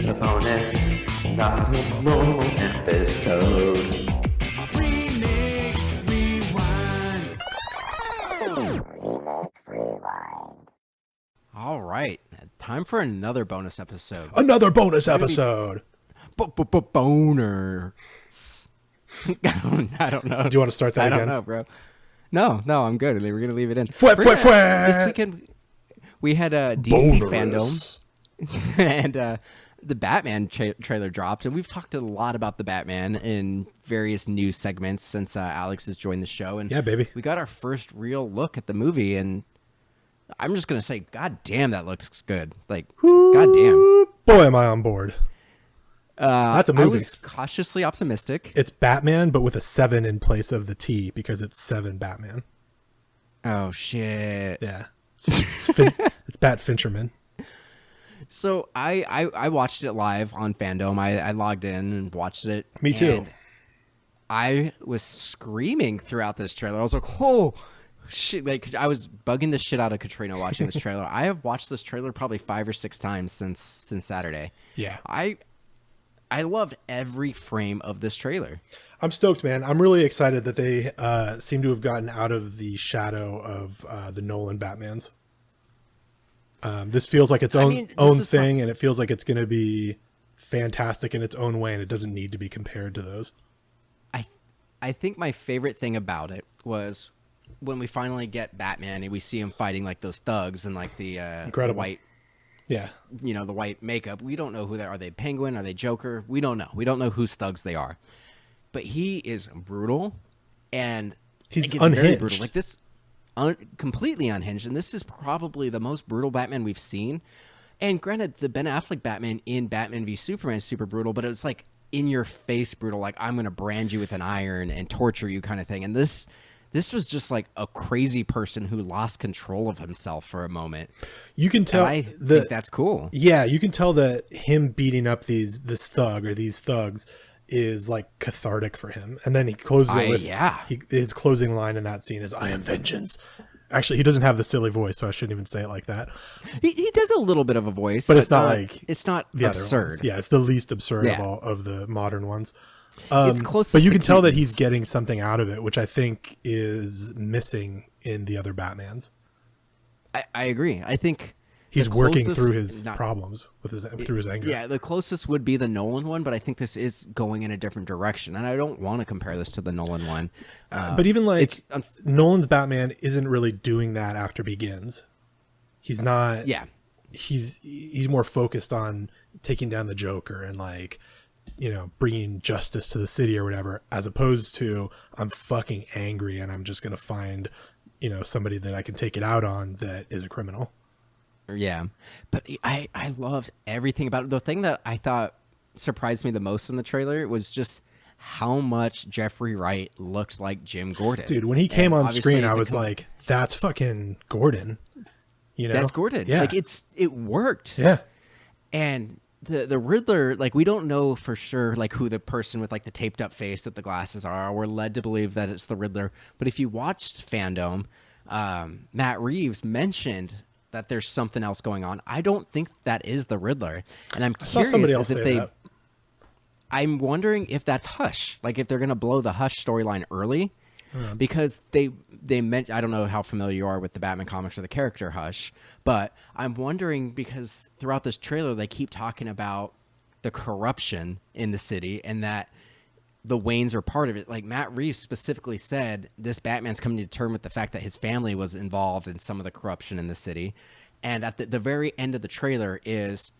It's a bonus, not a normal episode. Remake, rewind. All right, time for another bonus episode. Another bonus episode. Boner. I don't know. Do you want to start that again? I don't know, bro. No, I'm good. We're gonna leave it in. This weekend we had a DC Bonus. FanDome, and the Batman trailer dropped, and we've talked a lot about the Batman in various news segments since Alex has joined the show. And Yeah, baby. we got our first real look at the movie, and I'm just gonna say, God damn, that looks good. Like, God damn. Boy, am I on board. That's a movie. I was cautiously optimistic. It's Batman, but with a 7 in place of the T because it's 7 Batman. Oh shit. Yeah. It's Bat Fincherman. So I watched it live on FanDome. I logged in and watched it. Me too. And I was screaming throughout this trailer. I was like, oh shit. Like, I was bugging the shit out of Katrina watching this trailer. I have watched this trailer probably 5 or 6 times since Saturday. Yeah. I loved every frame of this trailer. I'm stoked, man. I'm really excited that they seem to have gotten out of the shadow of the Nolan Batmans. This feels like its own thing, and it feels like it's going to be fantastic in its own way, and it doesn't need to be compared to those. I think my favorite thing about it was when we finally get Batman and we see him fighting like those thugs and like the white, Yeah. the white makeup. We don't know who they are. Are they Penguin? Are they Joker? We don't know. We don't know whose thugs they are. But he is brutal, and He's it gets unhinged. very brutal. Like this, completely unhinged. And this is probably the most brutal Batman we've seen. And granted, the Ben Affleck Batman in Batman v Superman is super brutal, but it was like in your face brutal. Like, I'm going to brand you with an iron and torture you kind of thing. And this was just like a crazy person who lost control of himself for a moment. You can tell. And I think that's cool. Yeah, you can tell that him beating up these thugs is like cathartic for him. And then he closes it with his closing line in that scene is "I am vengeance." Actually, he doesn't have the silly voice, so I shouldn't even say it like that. He does a little bit of a voice, but it's not like it's not the absurd. Yeah, it's the least absurd of all of the modern ones. It's closest, but you to can tell that Keaton's. he's getting something out of it, which I think is missing in the other Batmans. I agree. I think He's the working closest- through his not- problems through his anger. Yeah, the closest would be the Nolan one, but I think this is going in a different direction, and I don't want to compare this to the Nolan one. But even like it's Nolan's Batman isn't really doing that after Begins. He's not. Yeah, he's more focused on taking down the Joker and like, bringing justice to the city or whatever, as opposed to I'm fucking angry and I'm just gonna find, somebody that I can take it out on that is a criminal. yeah. But I loved everything about it. The thing that I thought surprised me the most in the trailer was just how much Jeffrey Wright looked like Jim Gordon. Dude, when he came on obviously screen, I it's was like, "That's fucking Gordon." That's Gordon. Yeah. Like it worked. Yeah. And the Riddler, like, we don't know for sure like who the person with like the taped up face with the glasses are. We're led to believe that it's the Riddler. But if you watched FanDome, Matt Reeves mentioned that there's something else going on. I don't think that is the Riddler. And I'm curious somebody else if say they that. I'm wondering if that's Hush. Like, if they're going to blow the Hush storyline early. Because they meant, I don't know how familiar you are with the Batman comics or the character Hush, but I'm wondering because throughout this trailer they keep talking about the corruption in the city and that the Waynes are part of it. Like, Matt Reeves specifically said this Batman's coming to terms with the fact that his family was involved in some of the corruption in the city. And at the very end of the trailer is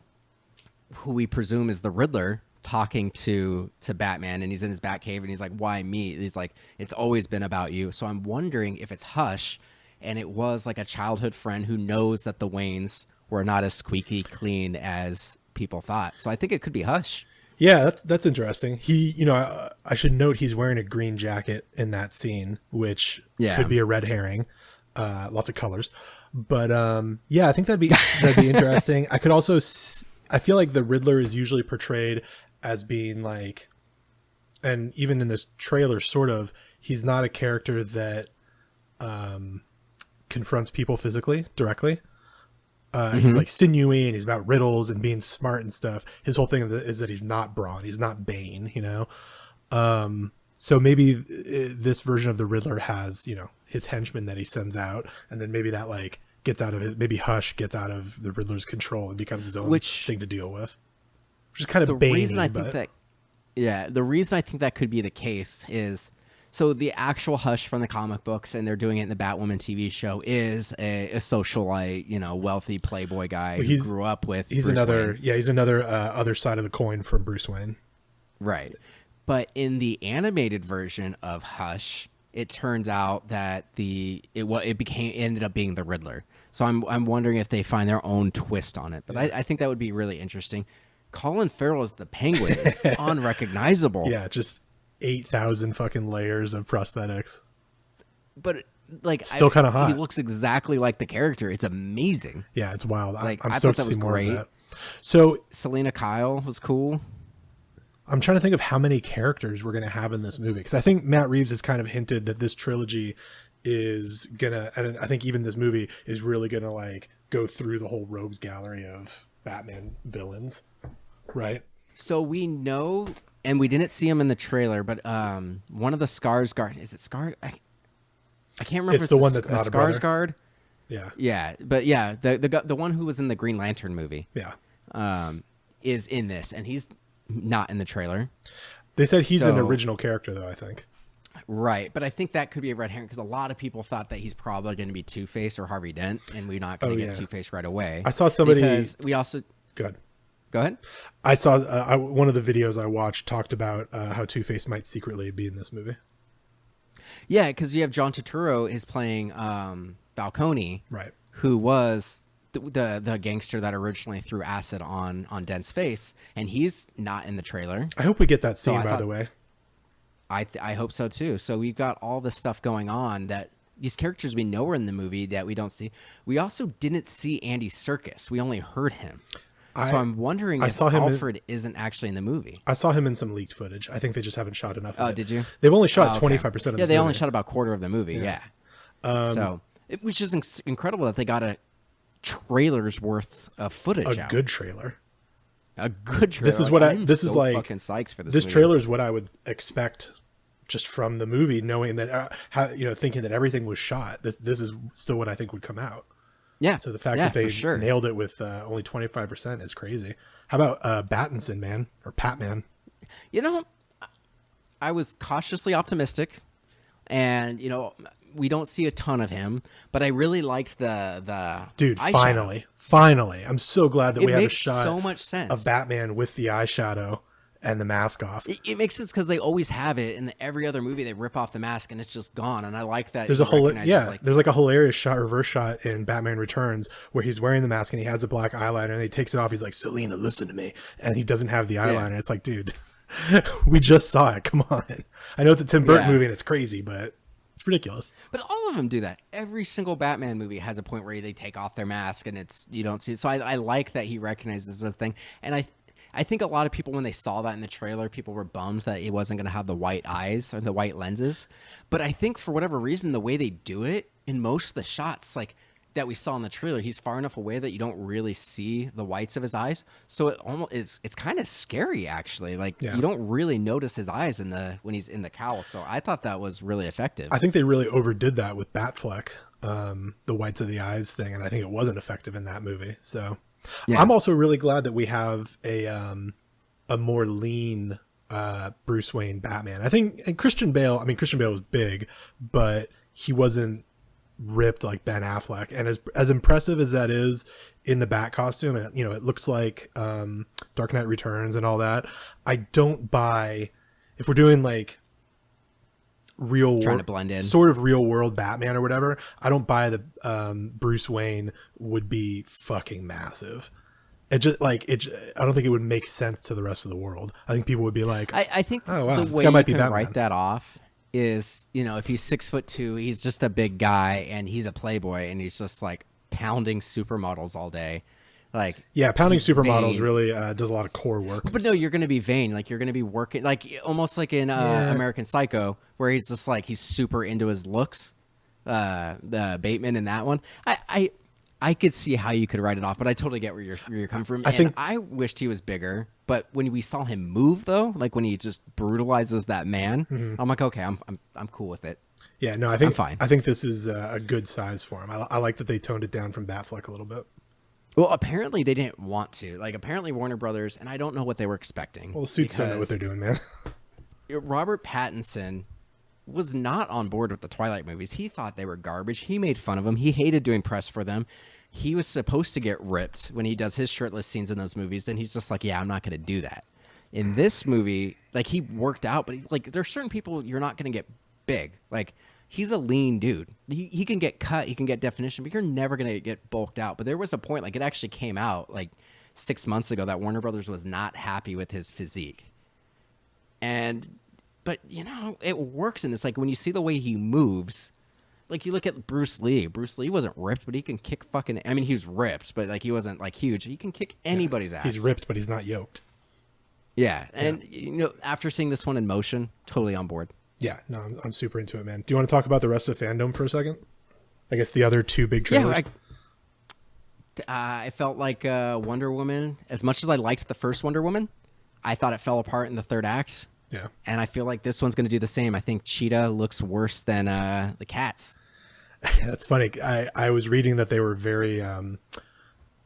who we presume is the Riddler talking to Batman, and he's in his Batcave and he's like, "Why me?" He's like, "It's always been about you." So I'm wondering if it's Hush and it was like a childhood friend who knows that the Waynes were not as squeaky clean as people thought. So I think it could be Hush. Yeah, that's interesting. He, I should note he's wearing a green jacket in that scene, which could be a red herring. Lots of colors, but I think that'd be interesting. I could also, I feel like the Riddler is usually portrayed as being like, and even in this trailer, sort of, he's not a character that confronts people physically directly. He's like sinewy and he's about riddles and being smart and stuff. His whole thing is that he's not Brawn. He's not Bane, you know? So maybe this version of the Riddler has, you know, his henchman that he sends out, and then maybe that like gets out of his, maybe Hush gets out of the Riddler's control and becomes his own thing to deal with. Which is kind of Bane-y, the reason I think that could be the case is, so the actual Hush from the comic books, and they're doing it in the Batwoman TV show, is a socialite, you know, wealthy playboy guy who grew up with. He's Bruce another, Wayne. he's another other side of the coin from Bruce Wayne. Right. But in the animated version of Hush, it turns out that it ended up being the Riddler. So I'm wondering if they find their own twist on it. But I think that would be really interesting. Colin Farrell as the Penguin is unrecognizable. Yeah, just 8,000 fucking layers of prosthetics. But like, still kind of hot. He looks exactly like the character. It's amazing. Yeah, it's wild. Like, I'm I stoked thought to that see was more great. of that. So Selena Kyle was cool. I'm trying to think of how many characters we're going to have in this movie, because I think Matt Reeves has kind of hinted that this trilogy is gonna, and I think even this movie is really gonna like go through the whole rogues gallery of Batman villains, right? So we know, and we didn't see him in the trailer, but one of the Skarsgård, is it Skar? I can't remember. It's the one that's not a brother. Skarsgård. Yeah, but yeah, the one who was in the Green Lantern movie, is in this, and he's not in the trailer. They said he's an original character, though, I think. Right, but I think that could be a red herring because a lot of people thought that he's probably going to be Two-Face or Harvey Dent, and we're not going to get Two-Face right away. I saw somebody. Because we also go ahead. I saw one of the videos I watched talked about how Two-Face might secretly be in this movie. Yeah, because you have John Turturro is playing Falcone, right? Who was the gangster that originally threw acid on Dent's face, and he's not in the trailer. I hope we get that scene, by the way. I hope so too. So we've got all this stuff going on that these characters we know are in the movie that we don't see. We also didn't see Andy Serkis. We only heard him. So I'm wondering if Alfred isn't actually in the movie. I saw him in some leaked footage. I think they just haven't shot enough of it. Oh, did you? They've only shot 25% of the movie. Yeah, they only shot about a quarter of the movie. Yeah. So it was just incredible that they got a trailer's worth of footage out. Good trailer. A good trailer. This is what I'm this is like fucking psyched for this. This movie. trailer is what I would expect just from the movie, knowing that thinking that everything was shot. This is still what I think would come out. Yeah. So the fact that they nailed it with only 25% is crazy. How about Pattinson, man, or Patman? You know, I was cautiously optimistic, and you know, we don't see a ton of him, but I really liked the dude. eyeshadow. Finally, I'm so glad that we have a shot so much sense of Batman with the eyeshadow and the mask off. It makes sense because they always have it in every other movie. They rip off the mask and it's just gone, and I like that. There's there's like a hilarious reverse shot in Batman Returns where he's wearing the mask and he has the black eyeliner and he takes it off. He's like, Selena, listen to me, and he doesn't have the eyeliner. It's like, dude, we just saw it. Come on. I know it's a Tim Burton movie and it's crazy, but it's ridiculous. But all of them do that. Every single Batman movie has a point where they take off their mask and you don't see it. So I like that he recognizes this thing, and I think a lot of people, when they saw that in the trailer, people were bummed that it wasn't going to have the white eyes or the white lenses. But I think for whatever reason, the way they do it in most of the shots, like that we saw in the trailer, he's far enough away that you don't really see the whites of his eyes. So it almost it's kind of scary, actually. Like you don't really notice his eyes when he's in the cowl. So I thought that was really effective. I think they really overdid that with Batfleck, the whites of the eyes thing, and I think it wasn't effective in that movie. So. Yeah. I'm also really glad that we have a more lean Bruce Wayne Batman. I think, and Christian Bale was big, but he wasn't ripped like Ben Affleck. And as impressive as that is in the Bat costume, and it looks like Dark Knight Returns and all that, I don't buy, if we're doing like trying to blend in, sort of real world Batman or whatever, I don't buy the Bruce Wayne would be fucking massive. I don't think it would make sense to the rest of the world. I think people would be like, I think oh, wow, the way you can write that off is, if he's 6'2", he's just a big guy and he's a playboy and he's just like pounding supermodels all day. Like, yeah, pounding supermodels really does a lot of core work. But no, you're going to be vain. Like, you're going to be working, like almost like in American Psycho, where he's just like, he's super into his looks. The Bateman in that one. I could see how you could write it off, but I totally get where you're coming from. I wished he was bigger, but when we saw him move, though, like when he just brutalizes that man, I'm like, okay, I'm cool with it. Yeah, no, I think I'm fine. I think this is a good size for him. I like that they toned it down from Batfleck a little bit. Well, apparently they didn't want to. Like, apparently Warner Brothers, and I don't know what they were expecting. Well, the suits don't know what they're doing, man. Robert Pattinson was not on board with the Twilight movies. He thought they were garbage. He made fun of them. He hated doing press for them. He was supposed to get ripped when he does his shirtless scenes in those movies. Then he's just like, yeah, I'm not going to do that. In this movie, like, he worked out, but like, there's certain people you're not going to get big. Like, he's a lean dude. He can get cut, he can get definition, but you're never going to get bulked out. But there was a point, like, it actually came out like 6 months ago that Warner Brothers was not happy with his physique. But, you know, it works in this. Like, when you see the way he moves, like, you look at Bruce Lee. Bruce Lee wasn't ripped, but he can kick fucking... I mean, he was ripped, but, like, he wasn't, like, huge. He can kick anybody's ass. He's ripped, but he's not yoked. Yeah. And, you know, after seeing this one in motion, totally on board. Yeah, no, I'm super into it, man. Do you want to talk about the rest of FanDome for a second? I guess the other 2 big trailers. Yeah, I felt like Wonder Woman, as much as I liked the first Wonder Woman, I thought it fell apart in the third act. Yeah. And I feel like this one's going to do the same. I think Cheetah looks worse than the cats. That's funny. I was reading that they were very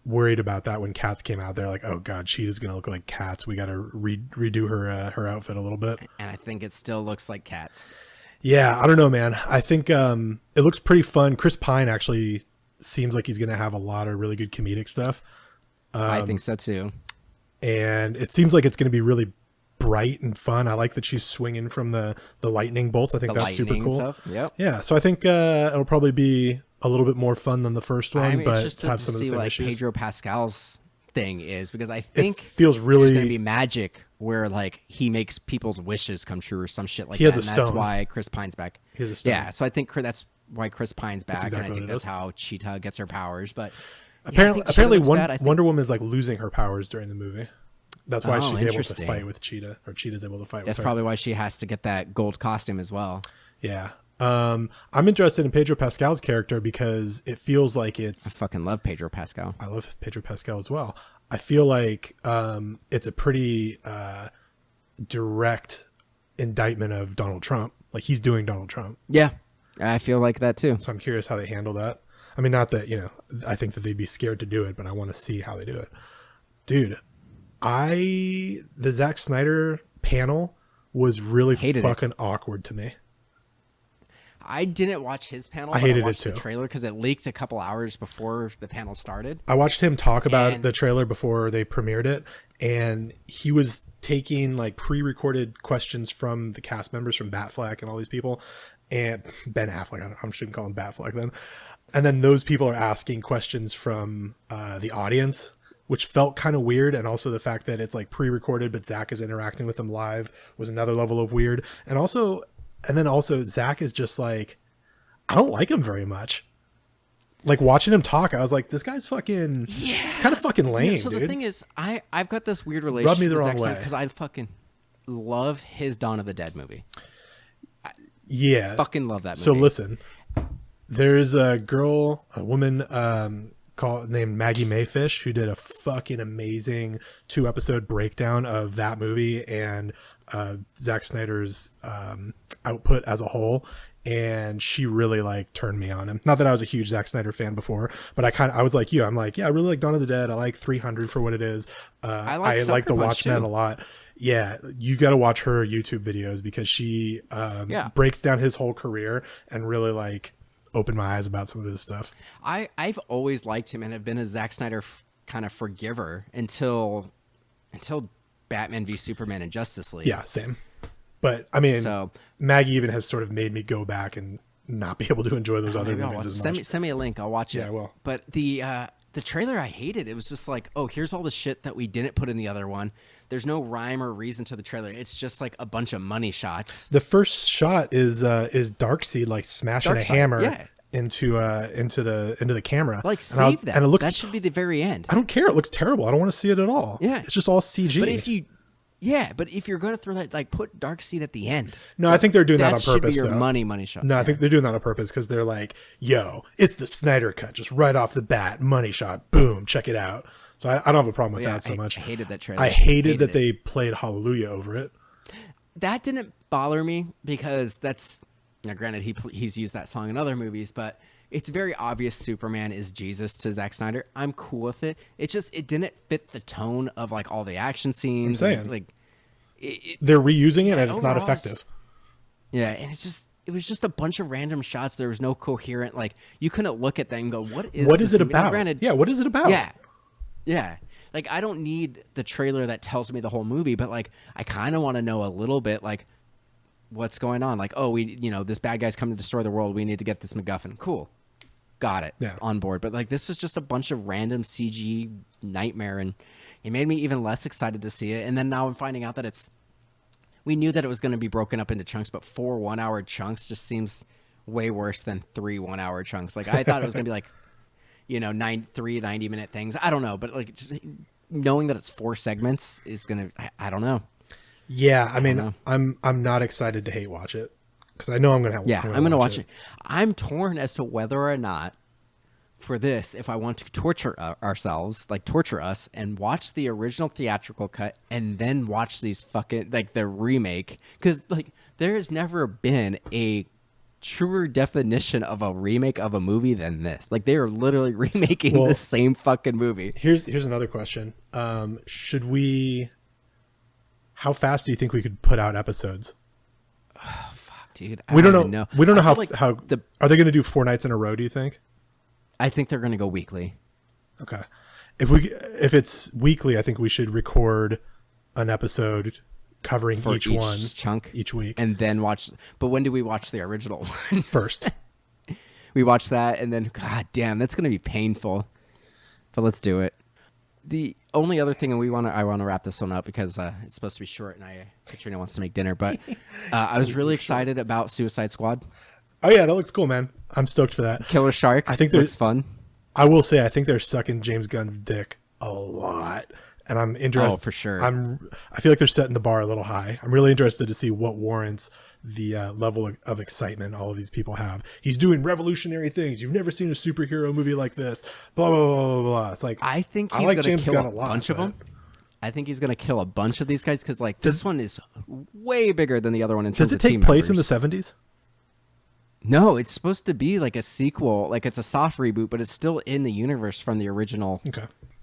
worried about that when Cats came out. They're like, oh, God, Cheetah's going to look like Cats. We got to redo her outfit a little bit. And I think it still looks like Cats. Yeah, I don't know, man. I think it looks pretty fun. Chris Pine actually seems like he's going to have a lot of really good comedic stuff. I think so, too. And it seems like it's going to be really bright and fun. I like that she's swinging from the lightning bolts. I think that's super cool. Stuff. Yep. Yeah, so I think it'll probably be a little bit more fun than the first one, but just have some of the same like issues. Pedro Pascal's thing is, because I think it feels really there's going to be magic where like he makes people's wishes come true or some shit like he has that. A and that's stone. why Chris Pine's back. He has a stone. Yeah, so I think that's why Chris Pine's back, exactly and I think that's is. how Cheetah gets her powers. But apparently Wonder Woman is like losing her powers during the movie. That's why she's able to fight with Cheetah, or Cheetah's able to fight with her. That's probably why she has to get that gold costume as well. Yeah. I'm interested in Pedro Pascal's character because it feels like it's... I fucking love Pedro Pascal. I love Pedro Pascal as well. I feel like it's a pretty direct indictment of Donald Trump. Like, he's doing Donald Trump. Yeah, I feel like that too. So I'm curious how they handle that. I mean, not that, you know, I think that they'd be scared to do it, but I want to see how they do it. Dude, the Zack Snyder panel was really fucking awkward to me. I didn't watch his panel. I hated watched it too. The trailer because it leaked a couple hours before the panel started. I watched him talk about the trailer before they premiered it, and he was taking like pre-recorded questions from the cast members, from Batfleck and all these people, and Ben Affleck. I shouldn't call him Batfleck then. And then those people are asking questions from the audience, which felt kind of weird. And also the fact that it's like pre-recorded, but Zack is interacting with them live was another level of weird. And then also Zack is just like, I don't like him very much. Like, watching him talk, I was like, this guy's fucking, it's kind of fucking lame, so dude. the thing is, I've got this weird relationship Rub me the with wrong Zack way. because I fucking love his Dawn of the Dead movie. Yeah. Fucking love that movie. So listen, there's a woman named Maggie Mayfish who did a fucking amazing 2-episode breakdown of that movie and Zack Snyder's output as a whole. And she really like turned me on him. Not that I was a huge Zack Snyder fan before, but I was like you. I'm like, yeah, I really like Dawn of the Dead. I like 300 for what it is. I like The Watchmen a lot. Yeah, you got to watch her YouTube videos because she breaks down his whole career and really like opened my eyes about some of his stuff. I've always liked him and have been a Zack Snyder kind of forgiver until Batman v Superman and Justice League. Yeah, same. But I mean, Maggie even has sort of made me go back and not be able to enjoy those other movies as much. Send me a link. I'll watch it. Yeah, I will. But the trailer, I hated. It was just like, oh, here's all the shit that we didn't put in the other one. There's no rhyme or reason to the trailer. It's just like a bunch of money shots. The first shot is Darkseid like smashing a hammer into the camera. Like, save that. That should be the very end. I don't care. It looks terrible. I don't want to see it at all. Yeah. It's just all CG. But if Yeah, but if you're going to throw that, like, put Darkseid at the end. No, I think they're doing that on should purpose. Be your though. money shot. No, I think they're doing that on purpose because they're like, "Yo, it's the Snyder cut, just right off the bat, money shot, boom, check it out." So I don't have a problem with that so much. I hated that trailer. I hated that they played Hallelujah over it. That didn't bother me because that's now. Granted, he's used that song in other movies, but it's very obvious Superman is Jesus to Zack Snyder. I'm cool with it. It didn't fit the tone of like all the action scenes. I'm saying like they're reusing it and it's not effective. Yeah, and it was just a bunch of random shots. There was no coherent, like, you couldn't look at that and go, what is it movie? about? Now, granted, yeah, what is it about? Yeah. Like, I don't need the trailer that tells me the whole movie, but like, I kind of want to know a little bit, like, what's going on. Like, oh, this bad guy's coming to destroy the world. We need to get this MacGuffin. Cool. Got it. Yeah. On board. But like, this is just a bunch of random CG nightmare, and it made me even less excited to see it. And then now I'm finding out that we knew that it was going to be broken up into chunks, but 4 1-hour chunks just seems way worse than 3 1-hour chunks. Like, I thought it was going to be like, 3 90-minute things. I don't know, but like, just knowing that it's 4 segments is going to, I don't know. Yeah, I mean, I'm not excited to hate watch it because I know I'm going to. Yeah, I'm going to watch it. I'm torn as to whether or not for this, if I want to torture ourselves, like torture us, and watch the original theatrical cut and then watch these fucking like the remake, because like there has never been a truer definition of a remake of a movie than this. Like, they are literally remaking the same fucking movie. Here's another question. Should we? How fast do you think we could put out episodes? Oh, fuck, dude. We don't know. We don't know how like are they going to do 4 nights in a row? Do you think? I think they're going to go weekly. Okay. If it's weekly, I think we should record an episode covering each one chunk each week, and then watch. But when do we watch the original one first? We watch that, and then god damn, that's going to be painful. But let's do it. The only other thing, and I want to wrap this one up because it's supposed to be short, and Katrina wants to make dinner. But I was really excited about Suicide Squad. Oh yeah, that looks cool, man. I'm stoked for that. Killer Shark. I think looks fun. I will say, I think they're sucking James Gunn's dick a lot, and I'm interested. Oh, for sure. I feel like they're setting the bar a little high. I'm really interested to see what warrants the level of excitement all of these people have. He's doing revolutionary things. You've never seen a superhero movie like this. Blah blah blah blah blah. It's like I think he's like gonna James kill Gunn a lot, bunch of them. I think he's gonna kill a bunch of these guys because like this one is way bigger than the other one in terms of team members. Does it take place in the 70s? No, it's supposed to be like a sequel, like it's a soft reboot, but it's still in the universe from the original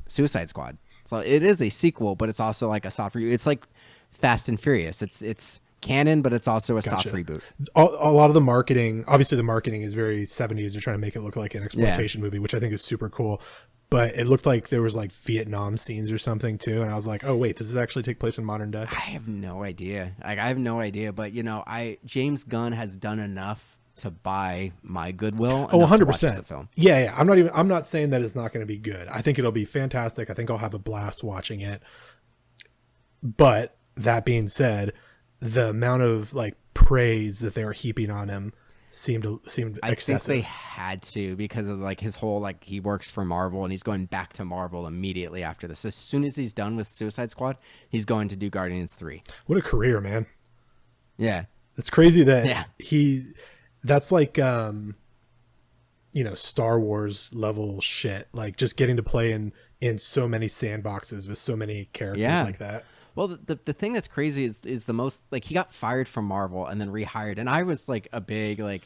Suicide Squad. So it is a sequel, but it's also like a soft reboot. It's like Fast and Furious. It's canon, but it's also a soft reboot. A lot of the marketing, obviously the marketing is very 70s. They're trying to make it look like an exploitation movie, which I think is super cool. But it looked like there was like Vietnam scenes or something too. And I was like, oh wait, does this actually take place in modern day? I have no idea. Like, I have no idea, but James Gunn has done enough to buy my goodwill. Oh, 100%. The film. Yeah. I'm not saying that it's not going to be good. I think it'll be fantastic. I think I'll have a blast watching it. But that being said, the amount of like praise that they were heaping on him seemed excessive. I think they had to because of like his whole like he works for Marvel and he's going back to Marvel immediately after this. As soon as he's done with Suicide Squad, he's going to do Guardians 3. What a career, man. Yeah. It's crazy that that's like Star Wars level shit. Like just getting to play in so many sandboxes with so many characters like that. Well, the thing that's crazy is the most like he got fired from Marvel and then rehired, and I was like a big like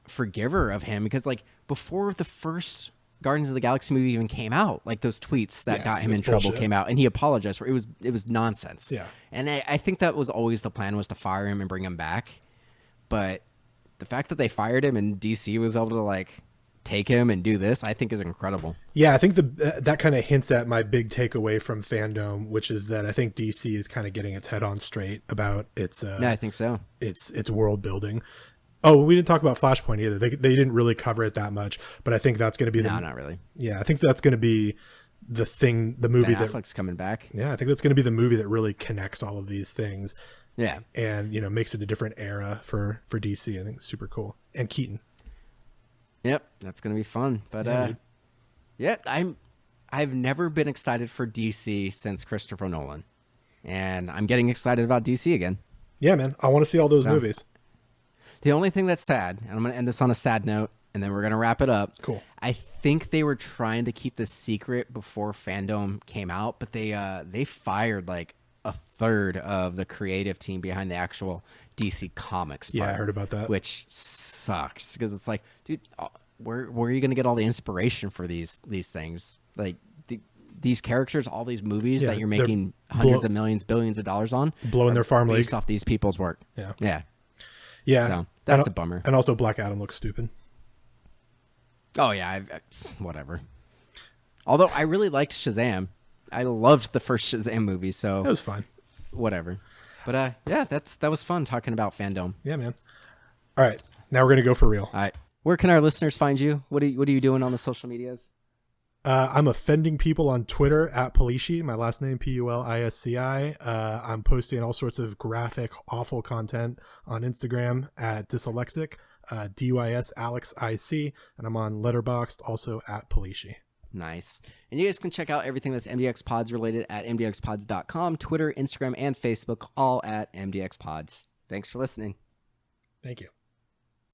forgiver of him because like before the first Guardians of the Galaxy movie even came out, like those tweets that got him in trouble came out, and he apologized for it. It was nonsense. Yeah, and I think that was always the plan, was to fire him and bring him back, but the fact that they fired him and DC was able to like take him and do this, I think is incredible. Yeah, I think that kind of hints at my big takeaway from FanDome, which is that I think DC is kind of getting its head on straight about its I think so. Its world building. Oh, we didn't talk about Flashpoint either. They didn't really cover it that much, but I think that's going to be not really. Yeah, I think that's going to be the movie Ben Affleck's coming back. Yeah, I think that's going to be the movie that really connects all of these things. Yeah, and makes it a different era for DC. I think it's super cool. And Keaton. Yep, that's gonna be fun. But I've never been excited for DC since Christopher Nolan. and I'm getting excited about DC again. Yeah, man. I want to see all those movies. The only thing that's sad, and I'm going to end this on a sad note, and then we're going to wrap it up. Cool. I think they were trying to keep this secret before FanDome came out, but they fired like a third of the creative team behind the actual DC Comics part. Yeah, I heard about that. Which sucks, because it's like, dude, where are you going to get all the inspiration for these things? Like, these characters, all these movies that you're making hundreds of millions, billions of dollars on, blowing their farm league based off these people's work. Yeah. So that's a bummer. And also, Black Adam looks stupid. Oh yeah, whatever. Although I really liked Shazam, I loved the first Shazam movie, so it was fine. Whatever. But yeah, that was fun talking about FanDome. Yeah, man. All right, now we're gonna go for real. All right, where can our listeners find you? What are you doing on the social medias? I'm offending people on Twitter at Pulisci, my last name Pulisci. I'm posting all sorts of graphic, awful content on Instagram at Dyslexic, DYSAlexIC, and I'm on Letterboxd also at Pulisci. Nice. And you guys can check out everything that's MDXpods related at MDXpods.com, Twitter, Instagram, and Facebook, all at MDXpods. Thanks for listening. Thank you.